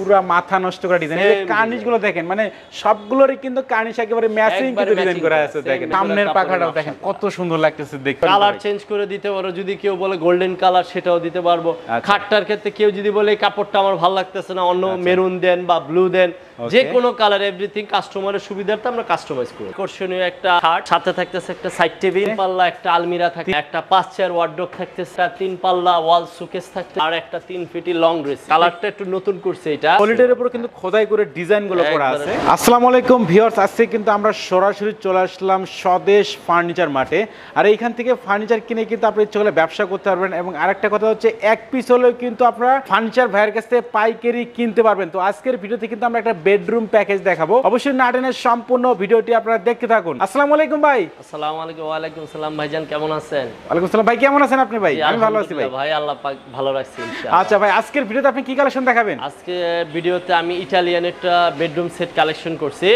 পুরা মাথা নষ্ট করা ডিজাইন। এই কার্নিশগুলো দেখেন, মানে সবগুলোরই কিন্তু কার্নিশ একেবারে ম্যাচিং কিন্তু ডিজাইন করা আছে। দেখেন সামনের পাখাটাও দেখেন কত সুন্দর লাগতেছে দেখতে। কালার চেঞ্জ করে দিতে পারো, যদি কেউ বলে গোল্ডেন কালার সেটাও দিতে পারবো। খাটটার ক্ষেত্রে কেউ যদি বলে এই কাপড়টা আমার ভালো লাগতেছে না, অন্য মেরুন দেন বা ব্লু দেন, যে কোনো কালার এভরিথিং কাস্টমারের সুবিধার্থে আমরা কাস্টমাইজ করি। আকর্ষণীয় একটা খাট, সাথে থাকতেছে একটা সাইড টেবিল, পাল্লা একটা আলমিরা থাকে, একটা 5 চেয়ার ওয়ার্ডরোব থাকতেছে, 3 পাল্লা ওয়াল শোকেস থাকতে, আর একটা 3 ফিট লং ড্রেস। কালারটা একটু নতুন করছে, এটা পলিটের উপর কিন্তু খোদাই করে ডিজাইন গুলো করা আছে। আসসালামু আলাইকুম ভিউয়ার্স, আজকে কিন্তু আমরা সরাসরি চলে আসলাম স্বদেশ ফার্নিচার মার্টে। আর এইখান থেকে ফার্নিচার কিনে কিন্তু আপনি চলে ব্যবসা করতে পারবেন। এবং আরেকটা কথা হচ্ছে, এক পিস হলেও কিন্তু আপনারা ফার্নিচার ভাইয়ের কাছ থেকে পাইকারি কিনতে পারবেন। তো আজকের ভিডিওতে কিন্তু আমরা একটা বেডরুম প্যাকেজ দেখাবো, অবশ্যই না টেনে সম্পূর্ণ ভিডিওটি আপনারা দেখতে থাকুন। আসসালামু আলাইকুম ভাই। আসসালামু আলাইকুম। ওয়া আলাইকুম সালাম ভাইজান, কেমন আছেন? ওয়ালাইকুম সালাম ভাই, কেমন আছেন আপনি? ভাই আমি ভালো আছি ভাই। ভাই আল্লাহ পাক ভালো রাখছে ইনশাআল্লাহ। আচ্ছা ভাই, আজকের ভিডিওতে আপনি কি কালেকশন দেখাবেন? আজকে ভিডিওতে আমি ইটালিয়ান একটা বেডরুম সেট কালেকশন করছি।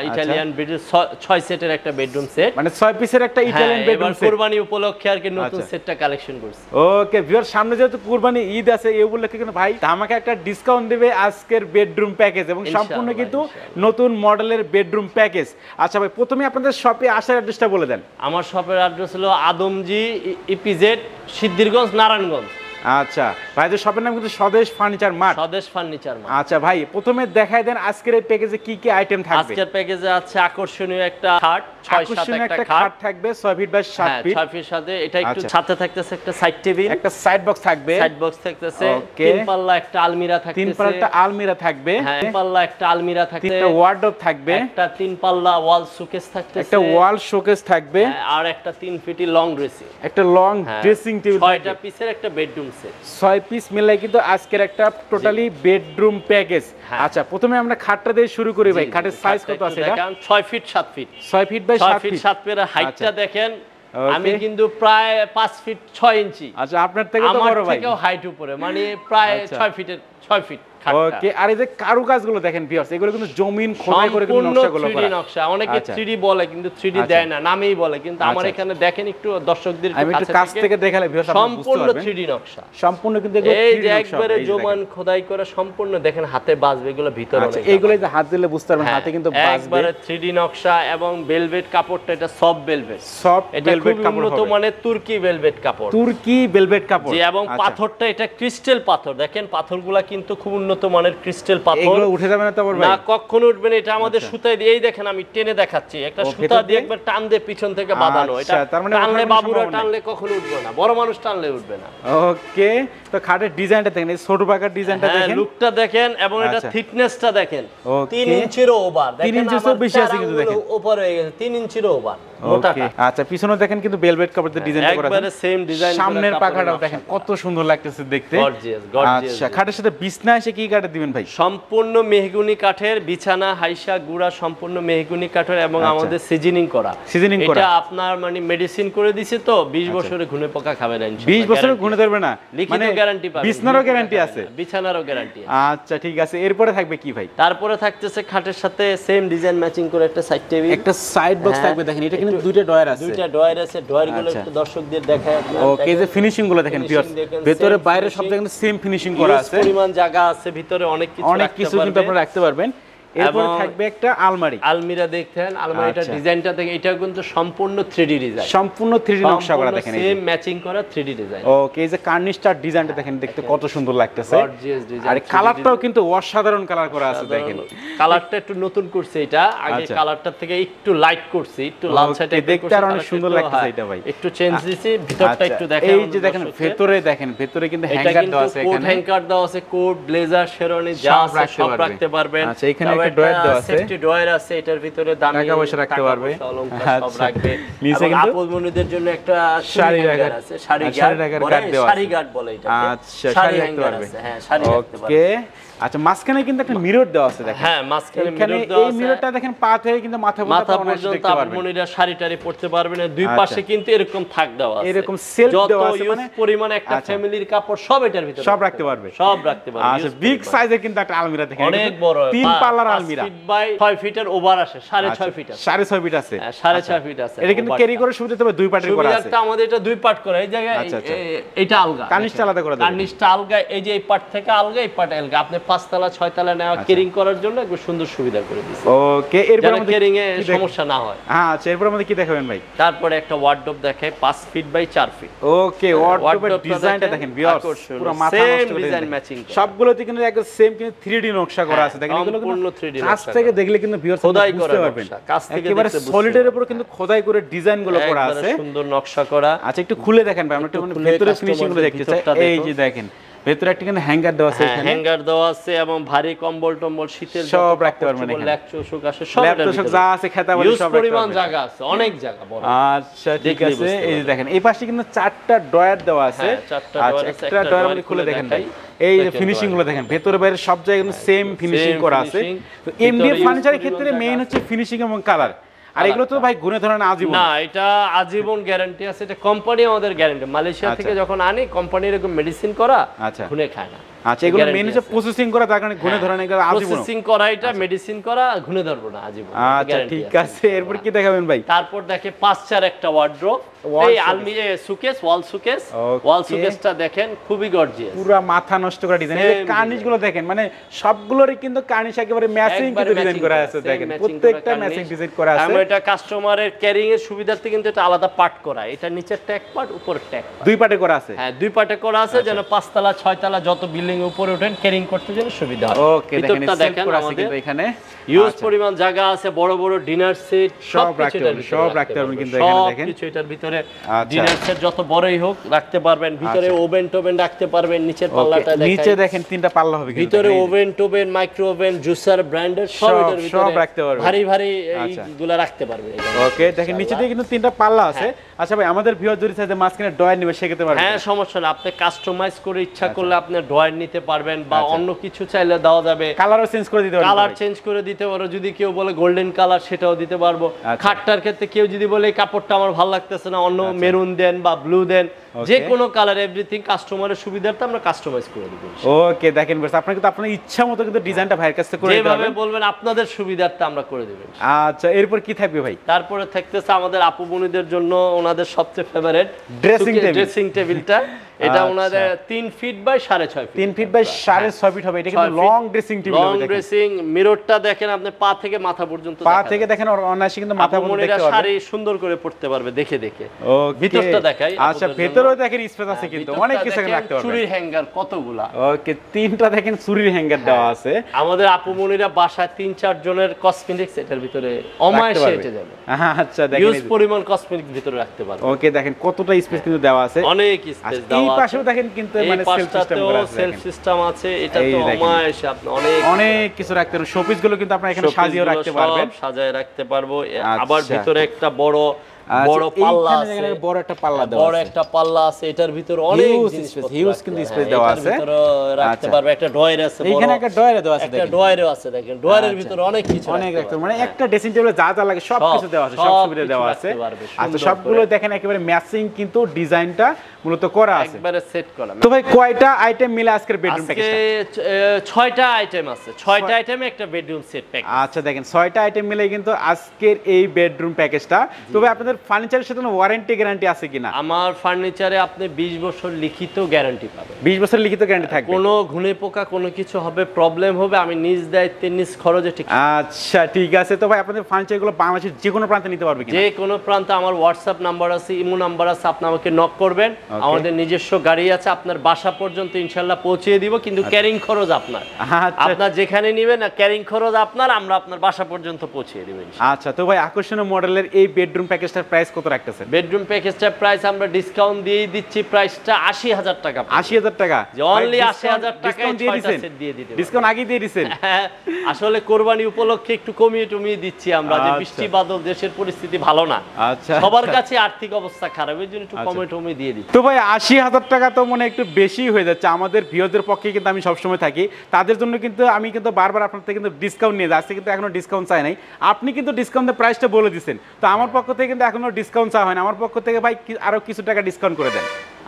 ইটালিয়ান বেডরুম 6 সেটের একটা বেডরুম সেট, মানে 6 পিসের একটা ইটালিয়ান বেডরুম সেট। কুরবানি উপলক্ষে আর কি নতুন সেটটা কালেকশন করছি। ওকে ভিউয়ার, সামনে যেহেতু কুরবানি ঈদ আছে, এই উপলক্ষে কিন্তু ভাই আমাকে একটা ডিসকাউন্ট দিবে আজকের বেডরুম প্যাকেজ, এবং সম্পূর্ণ কিন্তু নতুন মডেলের বেডরুম প্যাকেজ। আচ্ছা ভাই, প্রথমে আপনাদের শপে আসার অ্যাড্রেসটা বলে দেন। আমার শপের অ্যাড্রেস হলো আদমজি ইপিজেড, সিদ্ধিরগঞ্জ, নারায়ণগঞ্জ। আচ্ছা ভাই, তো শপের নাম কিন্তু স্বদেশ ফার্নিচার মার্ট। স্বদেশ ফার্নিচার মার্ট। আচ্ছা ভাই, প্রথমে দেখায় দেন আজকের এই প্যাকেজে কি কি আইটেম থাকবে। আজকের প্যাকেজে আছে আকর্ষণীয় একটা খাট, 6-7 একটা খাট থাকবে, 6 ফিট বাই 7 ফিট। 6 ফিট সাথে এটা একটু সাথে থাকতেছে একটা সাইড টেবিল, একটা সাইড বক্স থাকবে, 3 পাল্লা একটা আলমিরা থাকতেছে, 3 পাল্লা একটা আলমিরা থাকবে, 3 পাল্লা একটা আলমিরা থাকবে, একটা ওয়ার্ডরোব থাকবে, একটা 3 পাল্লা ওয়াল শোকেস থাকতেছে, একটা ওয়াল শোকেস থাকবে, আর একটা 3 ফিট লং ড্রেসিং, একটা লং ড্রেসিং টেবিল। 6টা পিসের একটা বেডরুম সেট, 6 পিস মিলাই কিন্তু আজকের একটা টোটালি বেডরুম প্যাকেজ। আচ্ছা, প্রথমে আমরা খাটটা দিয়ে শুরু করি ভাই। খাটের সাইজ কত আছে এটা? দেখেন 6 feet 7 feet, 6 feet by 7 feet. 7 feet হাইটটা দেখেন, আমি কিন্তু প্রায় 5 ফিট 6 ইঞ্চি। আচ্ছা, আপনার থেকে তো বড় ভাই, আমার থেকেও হাইট উপরে, মানে প্রায় 6 ফিটের 6 ফিট। ওকে, আর এই যে কারুকাজগুলো দেখেন ভিউয়ার্স, এগুলো কিন্তু জমিন খোদাই করে কিন্তু নকশাগুলো করা। 3D নকশা, অনেকে 3D বলে কিন্তু 3D দেয় না, নামেই বলে, কিন্তু আমার এখানে দেখেন একটু দর্শকদের কাছ থেকে দেখালে ভিউয়ার্স আপনারা বুঝতে পারবেন। সম্পূর্ণ 3D নকশা, সম্পূর্ণ কিন্তু এগুলো 3D নকশা, এই যে একবারে জমান খোদাই করা সম্পূর্ণ দেখেন, হাতে বাজবে এগুলো ভিতরে। আচ্ছা, এইগুলো যে হাত দিলে বুঝতে পারবেন হাতে কিন্তু বাজবে। একবারে 3D নকশা, এবং ভেলভেট কাপড়টা এটা সফট ভেলভেট, সফট ভেলভেট কাপড় হবে, উন্নত মানের তুর্কি ভেলভেট কাপড়, তুর্কি ভেলভেট কাপড়। জি, এবং পাথরটা এটা ক্রিস্টাল পাথর, দেখেন পাথরগুলা কিন্তু খুব উন্নত মানের ক্রিস্টাল পাথর। এগুলো উঠে যাবে না তো ভাই? না, কখনো উঠবে না। এটা আমাদের সুতায় দিয়ে, এই দেখেন আমি টেনে দেখাচ্ছি, একটা সুতা দিয়ে একবার টান দিয়ে পিছন থেকে বাঁধানো। এটা টানলে বাবুরা টানলে কখনো উঠবে না, বড় মানুষ টানলে উঠবে না। ওকে, তো খাটের ডিজাইনটা দেখেন, এই ছোট পাকার ডিজাইনটা দেখেন, লুকটা দেখেন, এবং এটা থিকনেসটা দেখেন 3 ইঞ্চিরও ওভার। 3 ইঞ্চিরও বেশি আছে কিন্তু দেখেন, উপরে হয়ে গেছে 3 ইঞ্চিরও ওভার মোটাটা। আচ্ছা, পিছনে দেখেন কিন্তু ভেলভেট কাপড়ের ডিজাইনটা করা আছে, একবারে সেম ডিজাইন। সামনের পাখাটাও দেখেন কত সুন্দর লাগতেছে দেখতে, গর্জিয়াস গর্জিয়াস। আচ্ছা, খাটের সাথে বিছনা এসে কি কাঠের দিবেন ভাই? সম্পূর্ণ মেহগুনি কাঠের বিছানা, হাইসা গুড়া সম্পূর্ণ মেহগুনি কাঠের, এবং আমাদের সিজনিং করা। এটা আপনার মানে মেডিসিন করে দিছে, তো 20 বছরে ঘুনে পোকা খাবে না ইনশাআল্লাহ। 20 বছরে ঘুনে ধরবে না, মানে গ্যারান্টি পাবেন। বিছনারও গ্যারান্টি আছে, বিছানারও গ্যারান্টি আছে। আচ্ছা ঠিক আছে, এরপরে থাকবে কি ভাই? তারপরে থাকতেছে খাটের সাথে সেম ডিজাইন ম্যাচিং করে একটা সাইড টেবিল, একটা সাইড বক্স থাকবে। দেখেন এটা কিন্তু দুইটা ডয়ার আছে, দুইটা ডয়ার আছে। ডয়ারগুলো একটু দর্শকদের দেখায় আপনারা। ওকে, যে ফিনিশিং গুলো দেখেন ভিউয়ার্স, ভিতরে বাইরে সব জায়গায় সেম ফিনিশিং করা আছে, পরিমাণ জায়গা আছে ভিতরে, অনেক কিছু কিন্তু আপনারা রাখতে পারবেন। এরপর থাকবে একটা আলমারি, আলমিরা দেখতেন, আলমারিটা ডিজাইনটা দেখেন, এটা কিন্তু সম্পূর্ণ 3D ডিজাইন, সম্পূর্ণ 3D নকশা করা দেখেন, সেম ম্যাচিং করা 3D ডিজাইন। ওকে, এই যে কার্নিশটার ডিজাইনটা দেখেন, দেখতে কত সুন্দর লাগতেছে, গর্জিয়াস ডিজাইন। আর কালারটাও কিন্তু অসাধারণ কালার করা আছে দেখেন, কালারটা একটু নতুন করছে এটা, আগে কালারটার থেকে একটু লাইট করছে, একটু লাল সাইডে দেখতে আর অনেক সুন্দর লাগতেছে এটা ভাই। একটু চেঞ্জ দিছি, ভিতরটা একটু দেখেন। এই যে দেখেন ভিতরে কিন্তু হ্যাঙ্গার দেওয়া আছে, এখানে হ্যাঙ্গার দেওয়া আছে, কোট, ব্লেজার, শেরওয়ানি যা আছে সব রাখতে পারবেন। আচ্ছা, এখানে একটা ড্রয়ার দেওয়া আছে, সেফটি ড্রয়ার আছে, এটার ভিতরে দামি টাকা পয়সা রাখতে পারবে, সব রাখবে। নিচে কিন্তু আপনমনিদের জন্য একটা শাড়ি রাখার আছে, শাড়ি গার্ড বলে এটা। আচ্ছা, শাড়ি রাখতে পারবে, হ্যাঁ শাড়ি রাখতে পারবে। ওকে, আচ্ছা, মাঝখানে কিন্তু একটা মিরর দেওয়া আছে দেখেন। হ্যাঁ, মাঝখানে মিরর দেওয়া আছে। এই মিররটা দেখেন পা থেকে কিন্তু মাথা পর্যন্ত আপনমনিরা শাড়ি-টাড়ি পরতে পারবে না। দুই পাশে কিন্তু এরকম থাক দেওয়া আছে, এরকম সেলফ দেওয়া আছে, মানে পরিমাণ একটা ফ্যামিলির কাপড় সব এটার ভিতরে সব রাখতে পারবে, সব রাখতে পারবে। আচ্ছা, বিগ সাইজের কিন্তু একটা আলমিরা দেখেন, অনেক বড় 3 পাল্লার আলমিরা, 5 ফিট বাই 6 ফিটের ওভার আসে, 6.5 ফিট আছে, 6.5 ফিট আছে, 6.5 ফিট আছে। এটা কিন্তু ক্যারি করে সুবিধা তবে দুই পার্টের করা আছে। সুবিধাটা আমাদের এটা দুই পার্ট করা, এই জায়গায় এটা আলগা, কার্নিশটা আলাদা করে দেন, কার্নিশটা আলগা, এই যে এই পার্ট থেকে আলগা, এই পার্ট আলগা। আপনি 5 তলা 6 তলা নেওয়া কেরিং করার জন্য একবার সুন্দর সুবিধা করে দিয়েছি। ওকে, এরপর আমাদের কেরিং এ সমস্যা না হয়। আচ্ছা, এরপর আমাদের কি দেখাবেন ভাই? তারপরে একটা ওয়ার্ডরোব দেখাই 5 ফিট বাই 4 ফিট। ওকে, ওয়ার্ডরোবের ডিজাইনটা দেখেন ভিউয়ার্স, পুরো মাথা নষ্ট করে ডিজাইন ম্যাচিং, সবগুলোতে কিন্তু একদম সেম কিন্তু 3D নকশা করা আছে। দেখেন এগুলো কিন্তু 3D নকশা, কাছ থেকে দেখলে কিন্তু ভিউয়ার্স খোদাই বুঝতে পারবেন, একেবারে সলিডের উপর কিন্তু খোদাই করে ডিজাইনগুলো করা আছে, সুন্দর নকশা করা। আচ্ছা, একটু খুলে দেখেন ভাই, আমরা একটু ভিতরে ফিনিশিং গুলো দেখতে চাই। এই যে দেখেন ভেতরে একটা কিন্তু হ্যাঙ্গার দেওয়া আছে, এখানে হ্যাঙ্গার দেওয়া আছে এবং ভারী কম্বল টম্বল শীতের সব রাখতে পারবেন, এখানে ল্যাপটপ আছে, সব ল্যাপটপ যা আছে খেতা বাড়ি সব পরিমাণ জায়গা আছে, অনেক জায়গা বড়। আচ্ছা ঠিক আছে, এই যে দেখেন এই পাশে কিন্তু 4টা ড্রয়ার দেওয়া আছে। আচ্ছা, একটা ড্রয়ার আপনি খুলে দেখেন ভাই, এই যে ফিনিশিং গুলো দেখেন ভেতরে বাইরে সব জায়গায় কিন্তু সেম ফিনিশিং করা আছে। তো এমডি ফার্নিচারের ক্ষেত্রে মেইন হচ্ছে ফিনিশিং এবং কালার, আর এগুলো তো ভাই গুণে ধরেন আজীবন না, এটা আজীবন গ্যারান্টি আছে, এটা কোম্পানি আমাদের গ্যারান্টি। মালয়েশিয়া থেকে যখন আনি কোম্পানির এরকম মেডিসিন করা, গুণে খায় না। আচ্ছা, এগুলো মেইন হচ্ছে প্রসেসিং করা, তার কারণে গুণে ধরেন এগুলো আজীবন প্রসেসিং করা, এটা মেডিসিন করা, গুণে ধরবো না আজীবন। আচ্ছা ঠিক আছে, এরপর কি দেখাবেন ভাই? তারপর দেখে 5-4 একটা ওয়ার্ডরোব, এই আলমারি সুকেস, ওয়াল সুকেস। ওয়াল সুকেসটা দেখেন খুবই গর্জিয়াস, পুরো মাথা নষ্ট করা ডিজাইন। এই কার্নিশ গুলো দেখেন, মানে সবগুলোরই কিন্তু কার্নিশ একেবারে ম্যাচিং কিন্তু ডিজাইন করা আছে। দেখেন প্রত্যেকটা ম্যাচিং ডিজাইন করা আছে। আমরা এটা কাস্টমারের ক্যারিং এর সুবিধার্থে কিন্তু এটা আলাদা পার্ট করা, এটা নিচেরটা এক পার্ট, উপরেরটা এক পার্ট, দুই পার্টে করা আছে। হ্যাঁ, দুই পার্টে করা আছে, যেন 5 তলা 6 তলা যত বিল্ডিং এর উপরে ওঠেন ক্যারিং করতে যেন সুবিধা হয়। ওকে, দেখেন সেট করা আছে কিন্তু এখানে ইউজ পরিমাণ জায়গা আছে, বড় বড় ডিনার সেট সব রাখতে পারবেন কিন্তু এখানে দেখেন কিছু এটার ভিতরে ডিনার সেট যত বড়ই হোক রাখতে পারবেন, ভিতরে ওভেন টোভেন রাখতে পারবেন। নিচের পাল্লাটা দেখেন, নিচে দেখেন 3টা পাল্লা হবে কিন্তু ভিতরে ওভেন টোভেন, মাইক্রো ওভেন, জুসার, ব্র্যান্ডের সব এটার ভিতরে সব রাখতে পারবেন, ভারী ভারী এইগুলা রাখতে পারবেন। ওকে, দেখেন নিচে দিয়ে কিন্তু 3টা পাল্লা আছে। আচ্ছা ভাই, আমাদের ভিউয়ার যদি চায় যে মাঝখানে ডয়ার নিবে সেক্ষেত্রে পারবেন? হ্যাঁ, সমস্যা না, আপনি কাস্টমাইজ করে ইচ্ছা করলে আপনি ডয়ার নিতে পারবেন, বা অন্য কিছু চাইলে দেওয়া যাবে, কালারও চেঞ্জ করে দিতে পারবেন, কালার চেঞ্জ করে দিতে পারো। যদি কেউ বলে গোল্ডেন কালার সেটাও দিতে পারবো। খাটটার ক্ষেত্রে কেউ যদি বলে এই কাপড়টা আমার ভালো লাগতেছে না, অন্য মেরুন দেন বা ব্লু দেন, যে কোনো কালার এভরিথিং কাস্টমারের সুবিধার্থে আমরা কাস্টমাইজ করে দেব। ওকে, দেখেন বস, আপনাকে কিন্তু আপনার ইচ্ছা মতো কিন্তু ডিজাইনটা ভাইয়ের কাছে করে দিতে যেভাবে বলবেন আপনাদের সুবিধার্থে আমরা করে দেব। আচ্ছা, এরপর কি থাকবে ভাই? তারপরে থাকতেছে আমাদের আপু বোনদের জন্য ওনাদের সবচেয়ে ফেভারিট ড্রেসিং টেবিলটা। এটা ওনাদের 3 feet by 6.5 feet, 3 feet by 6.5 feet হবে। এটা কিন্তু লং ড্রেসিং টেবিল হবে। লং ড্রেসিং মিররটা দেখেন, আপনি পা থেকে মাথা পর্যন্ত, পা থেকে দেখেন অনায়াসে কিন্তু মাথা পর্যন্ত দেখতে পারবেন, শাড়ি সুন্দর করে পড়তে পারবে দেখে দেখে। ভিতরটা দেখাই। আচ্ছা, ভিতরেও দেখেন স্পেস আছে কিন্তু অনেক কিছু রাখতে পারবেন। চুরির হ্যাঙ্গার কতগুলা, ওকে, 3টা দেখেন চুরির হ্যাঙ্গার দেওয়া আছে। আমাদের আপু মনিরা বাসায় 3-4 জনের কসমেটিক্স এটার ভিতরে অমায়াসে এটে যাবে। আচ্ছা, দেখেন ইউজ পরিমাণ কসমেটিক ভিতরে রাখতে পারবে। ওকে, দেখেন কতটা স্পেস কিন্তু দেওয়া আছে, অনেক স্পেস দেওয়া আছে। এই পাশেও দেখেন কিন্তু মানে সেলফ সিস্টেম করা আছে, সেলফ সিস্টেম আছে। এটা তো অমায়াসে আপনি অনেক কিছু রাখতে পারবেন। শোপিস গুলো কিন্তু আপনি এখানে সাজিয়ে রাখতে পারবেন, সাজায় রাখতে পারবো। আবার ভিতরে একটা বড় পাল্লা আছে, বড় একটা পাল্লা দেওয়া আছে, বড় একটা পাল্লা আছে। এটার ভিতরে অনেক হিউজ কিন্তু স্পেস দেওয়া আছে, ভিতরে রাখতে পারবে। একটা ড্রয়ার আছে, এখানে একটা ড্রয়ার দেওয়া আছে, একটা ড্রয়ারও আছে। দেখেন ড্রয়ারের ভিতরে অনেক কিছু অনেক রাখতে মানে একটা ড্রেসিং টেবিলে যা যা লাগে সব কিছু দেওয়া আছে, সব সুবিধা দেওয়া আছে। আচ্ছা, সবগুলো দেখেন একেবারে ম্যাচিং কিন্তু ডিজাইনটা মূলত করা আছে, একবারে সেট করা। তো ভাই কয়টা আইটেম মিলে আজকের বেডরুম প্যাকেজটা? 6টা আইটেম আছে, 6টা আইটেমে একটা বেডরুম সেট প্যাকেজ। আচ্ছা, দেখেন 6টা আইটেম মিলে কিন্তু আজকের এই বেডরুম প্যাকেজটা। তবে আপনাদের ফার্নিচারের সাথে ওয়ারেন্টি গ্যারান্টি আছে কিনা? আমার ফার্নিচারে আপনি 20 বছর লিখিত গ্যারান্টি পাবেন। 20 বছর লিখিত গ্যারান্টি থাকবে, কোনো ঘুনে পোকা কোনো কিছু হবে, প্রবলেম হবে, আমি নিজ দায়িত্বে নিজ খরচে ঠিক। আচ্ছা ঠিক আছে, তো ভাই আপনাদের ফার্নিচারগুলো বাংলাদেশের যে কোনো প্রান্তে নিতে পারবে কিনা? যে কোনো প্রান্তে। আমার হোয়াটসঅ্যাপ নাম্বার আছে, ইমো নাম্বার আছে, আপনি আমাকে নক করবেন। আমাদের নিজস্ব গাড়ি আছে, আপনার বাসা পর্যন্ত ইনশাআল্লাহ পৌঁছে দিব, কিন্তু ক্যারিং খরচ আপনার। আপনার যেখানে নেবেন না ক্যারিং খরচ আপনার, আমরা আপনার বাসা পর্যন্ত পৌঁছে দিব। আচ্ছা, তো ভাই আকর্ষণীয় মডেলের এই বেডরুম প্যাকেজটার প্রাইস কত রাখতেছেন? বেডরুম প্যাকেজটার প্রাইস আমরা ডিসকাউন্ট দিয়ে দিচ্ছি, প্রাইসটা 80,000 টাকা। 80,000 টাকা, যে অনলি 80,000 টাকায় 6টা সেট দিয়ে দিতে। ডিসকাউন্ট আগে দিয়ে দিবেন? আসলে কোরবানি উপলক্ষে একটু কমিয়ে দিচ্ছি আমরা, যে বৃষ্টি বাদল দেশের পরিস্থিতি ভালো না। আচ্ছা, সবার কাছে আর্থিক অবস্থা খারাপ, এর জন্য একটু কমিয়ে দিয়ে দিচ্ছি। তো ভাই 80,000 টাকা তো মনে একটু বেশি হয়ে যাচ্ছে আমাদের ভিউয়ারদের পক্ষে, কিন্তু আমি সবসময় থাকি তাদের জন্য, কিন্তু আমি কিন্তু বারবার আপনার থেকে কিন্তু ডিসকাউন্ট নিয়ে যাচ্ছি, কিন্তু এখনো ডিসকাউন্ট চাই নাই। আপনি কিন্তু ডিসকাউন্টের প্রাইসটা বলে দিচ্ছেন, তো আমার পক্ষ থেকে কিন্তু এখনো ডিসকাউন্ট চাওয়া হয় না। আমার পক্ষ থেকে ভাই আরো কিছু টাকা ডিসকাউন্ট করে দেন।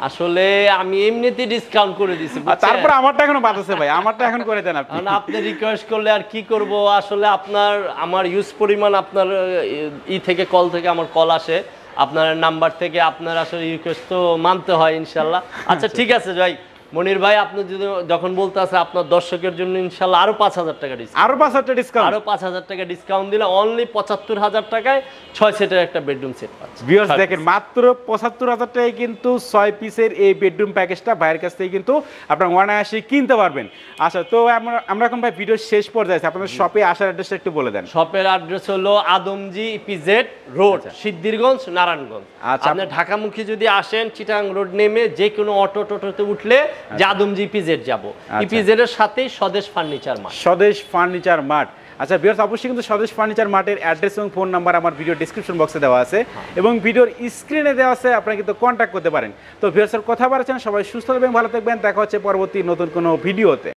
আসলে আমি এমনিতেই ডিসকাউন্ট করে দিছি, তারপর আমারটা এখনো বাদ আছে ভাই, আমারটা এখন করে দেন আপনি। আপনি রিকোয়েস্ট করলে আর কি করব, আসলে আপনার আমার ইউজ পরিমাণ আপনার থেকে কল থেকে আমার কল আসে, আপনার নাম্বার থেকে আপনার আসলে রিকোয়েস্ট তো মানতে হয় ইনশাআল্লাহ। আচ্ছা ঠিক আছে ভাই, মনির ভাই আপনি যদি যখন বলতে আছে আপনার দর্শকের জন্য ইনশাআল্লাহ আরো 5000 টাকা ডিসকাউন্ট, আরো 5000 টাকা ডিসকাউন্ট, আরো 5000 টাকা ডিসকাউন্ট দিলে অনলি 75000 টাকায় 6 সেটের একটা বেডরুম সেট পাচ্ছেন। ভিউয়ার্স দেখেন মাত্র 75000 টাকায় কিন্তু 6 পিসের এই বেডরুম প্যাকেজটা ভাইয়ের কাছ থেকে কিন্তু আপনারা অনায়াসে কিনতে পারবেন। আচ্ছা, তো আমরা এখন ভাই ভিডিও শেষ পর্যায়ে আছি, আপনাদের শপে আসার অ্যাড্রেসটা একটু বলে দেন। শপের অ্যাড্রেস হলো আদমজি ইপিজেড রোড, সিদ্ধিরগঞ্জ, নারায়ণগঞ্জ। আচ্ছা, আপনি ঢাকামুখী যদি আসেন চিটাং রোড নেমে যে কোনো অটো টোটোতে উঠলে যে আদমজি ইপিজেড যাব, ইপিজেড এর সাথেই স্বদেশ ফার্নিচার মার্ট। স্বদেশ ফার্নিচার মার্ট। আচ্ছা ভিউয়ার্স, অবশ্যই কিন্তু স্বদেশ ফার্নিচার মার্টের অ্যাড্রেস এবং ফোন নাম্বার আমার ভিডিও ডেসক্রিপশন বক্সে দেওয়া আছে এবং ভিডিওর স্ক্রিনে দেওয়া আছে, আপনারা কিন্তু কন্ট্যাক্ট করতে পারেন। তো ভিউয়ার্সের কথা বলছেন, সবাই সুস্থ থাকবেন, ভালো থাকবেন, দেখা হচ্ছে পরবর্তী নতুন কোনো ভিডিওতে।